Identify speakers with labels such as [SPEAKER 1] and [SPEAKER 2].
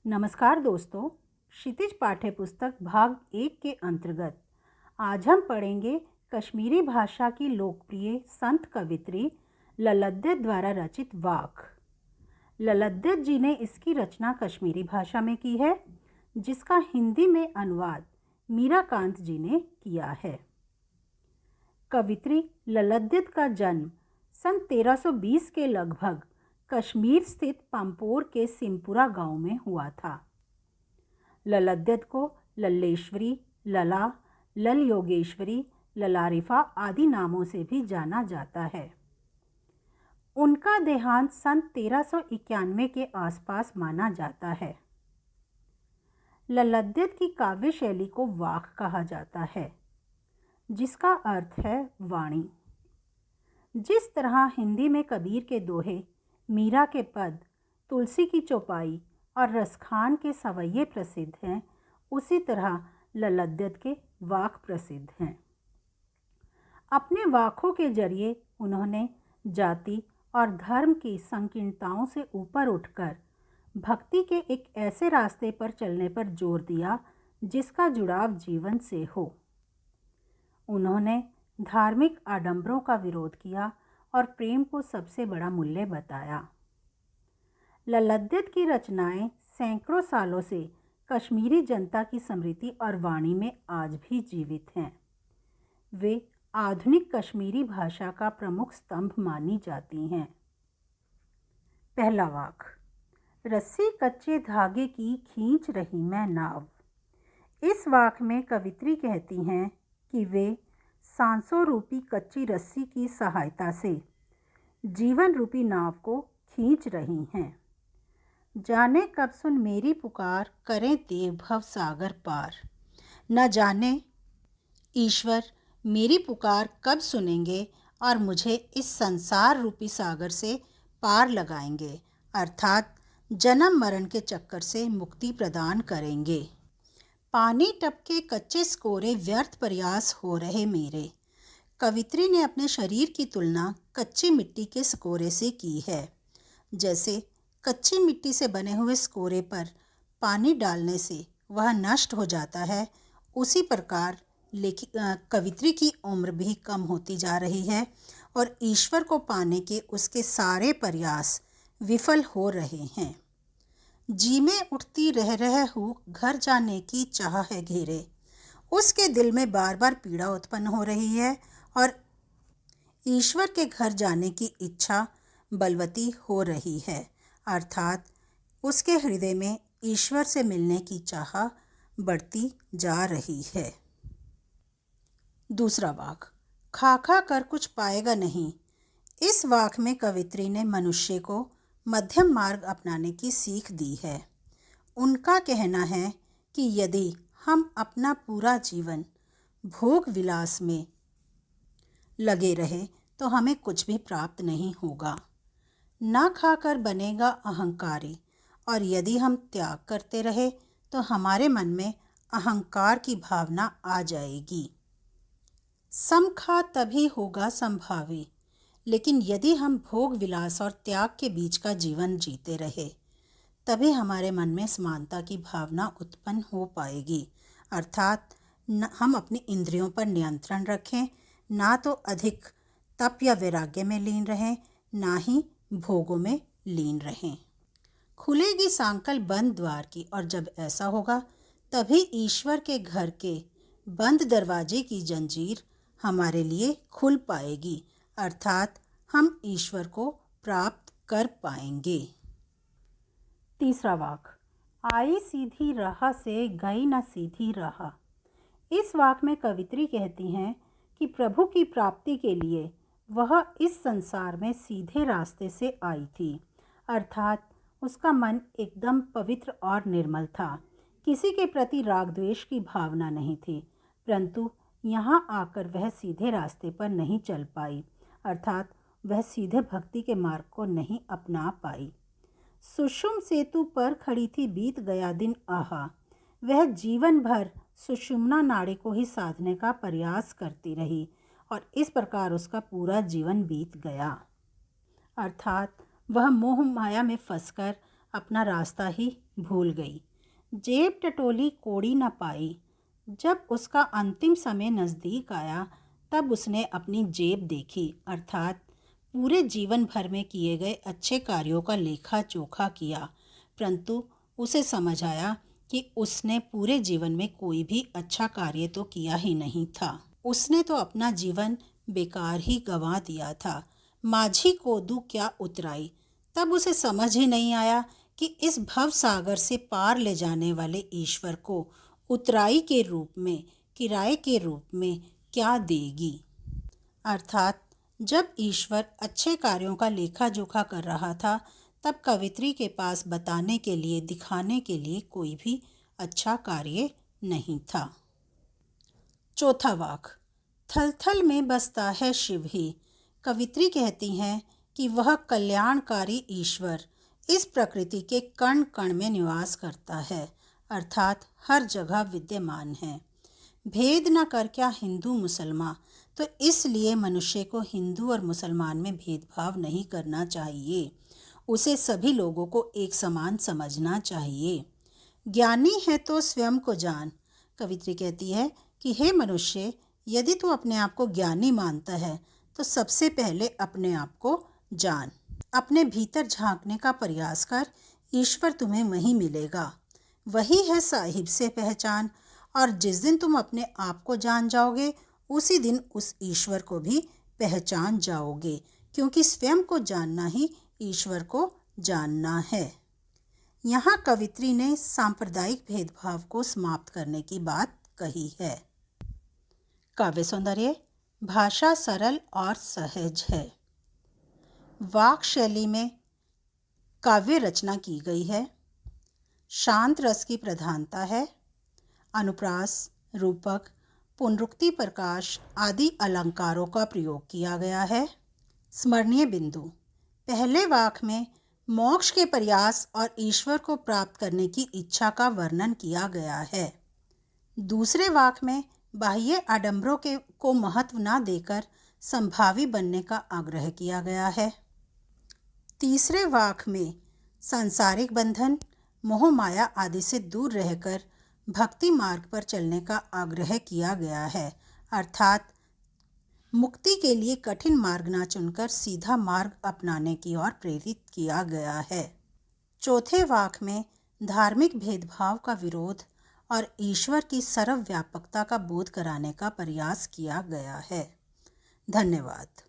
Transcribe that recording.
[SPEAKER 1] नमस्कार दोस्तों, क्षितिज पाठ्य पुस्तक भाग 1 के अंतर्गत आज हम पढ़ेंगे कश्मीरी भाषा की लोकप्रिय संत कवित्री ललद्दत द्वारा रचित वाक। ललद्दत जी ने इसकी रचना कश्मीरी भाषा में की है, जिसका हिंदी में अनुवाद मीराकांत जी ने किया है। कवित्री ललद्दत का जन्म सन 1320 के लगभग कश्मीर स्थित पंपोर के सिमपुरा गांव में हुआ था। ललद्दत को लल्लेश्वरी, लला, लल योगेश्वरी, ललारिफा आदि नामों से भी जाना जाता है। उनका देहांत सन 1391 के आसपास माना जाता है। ललद्दत की काव्य शैली को वाक कहा जाता है, जिसका अर्थ है वाणी। जिस तरह हिंदी में कबीर के दोहे, मीरा के पद, तुलसी की चौपाई और रसखान के सवैये प्रसिद्ध हैं, उसी तरह ललद्दत के वाक प्रसिद्ध हैं। अपने वाकों के जरिए उन्होंने जाति और धर्म की संकीर्णताओं से ऊपर उठकर भक्ति के एक ऐसे रास्ते पर चलने पर जोर दिया जिसका जुड़ाव जीवन से हो। उन्होंने धार्मिक आडंबरों का विरोध किया और प्रेम को सबसे बड़ा मूल्य बताया। ललद्दत की रचनाएं सैकड़ों सालों से कश्मीरी जनता की स्मृति और वाणी में आज भी जीवित हैं। वे आधुनिक कश्मीरी भाषा का प्रमुख स्तंभ मानी जाती हैं। पहला वाक। रस्सी कच्चे धागे की खींच रही मैं नाव। इस वाक में कवित्री कहती हैं कि वे सांसों रूपी कच्ची रस्सी की सहायता से जीवन रूपी नाव को खींच रही हैं। जाने कब सुन मेरी पुकार, करें देव भव सागर पार। न जाने ईश्वर मेरी पुकार कब सुनेंगे और मुझे इस संसार रूपी सागर से पार लगाएंगे, अर्थात जन्म मरण के चक्कर से मुक्ति प्रदान करेंगे। पानी टपके कच्चे स्कोरे व्यर्थ प्रयास हो रहे मेरे। कवित्री ने अपने शरीर की तुलना कच्ची मिट्टी के स्कोरे से की है। जैसे कच्ची मिट्टी से बने हुए स्कोरे पर पानी डालने से वह नष्ट हो जाता है, उसी प्रकार कवित्री की उम्र भी कम होती जा रही है और ईश्वर को पाने के उसके सारे प्रयास विफल हो रहे हैं। जी में उठती रह हूँ, घर जाने की चाह है घेरे। उसके दिल में बार बार पीड़ा उत्पन्न हो रही है और ईश्वर के घर जाने की इच्छा बलवती हो रही है, अर्थात उसके हृदय में ईश्वर से मिलने की चाह बढ़ती जा रही है। दूसरा वाक। खा खा कर कुछ पाएगा नहीं। इस वाक में कवित्री ने मनुष्य को मध्यम मार्ग अपनाने की सीख दी है। उनका कहना है कि यदि हम अपना पूरा जीवन भोग विलास में लगे रहे तो हमें कुछ भी प्राप्त नहीं होगा। ना खाकर बनेगा अहंकारी, और यदि हम त्याग करते रहे तो हमारे मन में अहंकार की भावना आ जाएगी। समखा तभी होगा संभावी, लेकिन यदि हम भोग विलास और त्याग के बीच का जीवन जीते रहे तभी हमारे मन में समानता की भावना उत्पन्न हो पाएगी, अर्थात हम अपनी इंद्रियों पर नियंत्रण रखें, ना तो अधिक तप या वैराग्य में लीन रहें, ना ही भोगों में लीन रहें। खुलेगी सांकल बंद द्वार की, और जब ऐसा होगा तभी ईश्वर के घर के बंद दरवाजे की जंजीर हमारे लिए खुल पाएगी, अर्थात हम ईश्वर को प्राप्त कर पाएंगे। तीसरा वाक। आई सीधी राह से गई न सीधी राह। इस वाक में कवित्री कहती हैं कि प्रभु की प्राप्ति के लिए वह इस संसार में सीधे रास्ते से आई थी, अर्थात उसका मन एकदम पवित्र और निर्मल था। किसी के प्रति राग द्वेष की भावना नहीं थी, परंतु यहाँ आकर वह सीधे रास्ते पर नहीं चल पाई, अर्थात वह सीधे भक्ति के मार्ग को नहीं अपना पाई। सुषुम सेतु पर खड़ी थी बीत गया दिन आहा। वह जीवन भर सुषुम्ना नाड़ी को ही साधने का प्रयास करती रही और इस प्रकार उसका पूरा जीवन बीत गया, अर्थात वह मोह माया में फंसकर अपना रास्ता ही भूल गई। जेब टटोली कोड़ी न पाई। जब उसका अंतिम समय नज़दीक आया तब उसने अपनी जेब देखी, अर्थात पूरे जीवन भर में किए गए अच्छे कार्यों का लेखा जोखा किया, परंतु उसे समझ आया कि उसने पूरे जीवन में कोई भी अच्छा कार्य तो किया ही नहीं था। उसने तो अपना जीवन बेकार ही गंवा दिया था। माझी कोदू क्या उतराई। तब उसे समझ ही नहीं आया कि इस भव सागर से पार ले जाने वाले ईश्वर को उतराई के रूप में, किराए के रूप में क्या देगी। अर्थात जब ईश्वर अच्छे कार्यों का लेखा जोखा कर रहा था तब कवित्री के पास बताने के लिए, दिखाने के लिए कोई भी अच्छा कार्य नहीं था। चौथा वाक्य, थल थल में बसता है शिव ही। कवित्री कहती हैं कि वह कल्याणकारी ईश्वर इस प्रकृति के कण कण में निवास करता है, अर्थात हर जगह विद्यमान है। भेद न कर क्या हिंदू मुसलमान, तो इसलिए मनुष्य को हिंदू और मुसलमान में भेदभाव नहीं करना चाहिए। उसे सभी लोगों को एक समान समझना चाहिए। ज्ञानी है तो स्वयं को जान। कवित्री कहती है कि हे मनुष्य, यदि तू अपने आप को ज्ञानी मानता है तो सबसे पहले अपने आप को जान। अपने भीतर झांकने का प्रयास कर, ईश्वर तुम्हें वहीं मिलेगा। वही है साहिब से पहचान। और जिस दिन तुम अपने आप को जान जाओगे उसी दिन उस ईश्वर को भी पहचान जाओगे, क्योंकि स्वयं को जानना ही ईश्वर को जानना है। यहाँ कवित्री ने सांप्रदायिक भेदभाव को समाप्त करने की बात कही है। काव्य सौंदर्य, भाषा सरल और सहज है। वाक शैली में काव्य रचना की गई है। शांत रस की प्रधानता है। अनुप्रास, रूपक, पुनरुक्ति, प्रकाश आदि अलंकारों का प्रयोग किया गया है। स्मरणीय बिंदु, पहले वाक्य में मोक्ष के प्रयास और ईश्वर को प्राप्त करने की इच्छा का वर्णन किया गया है। दूसरे वाक्य में बाह्य आडंबरों को महत्व न देकर संभावी बनने का आग्रह किया गया है। तीसरे वाक्य में सांसारिक बंधन, मोह माया आदि से दूर रहकर भक्ति मार्ग पर चलने का आग्रह किया गया है, अर्थात मुक्ति के लिए कठिन मार्ग न चुनकर सीधा मार्ग अपनाने की ओर प्रेरित किया गया है। चौथे वाक्य में धार्मिक भेदभाव का विरोध और ईश्वर की सर्वव्यापकता का बोध कराने का प्रयास किया गया है। धन्यवाद।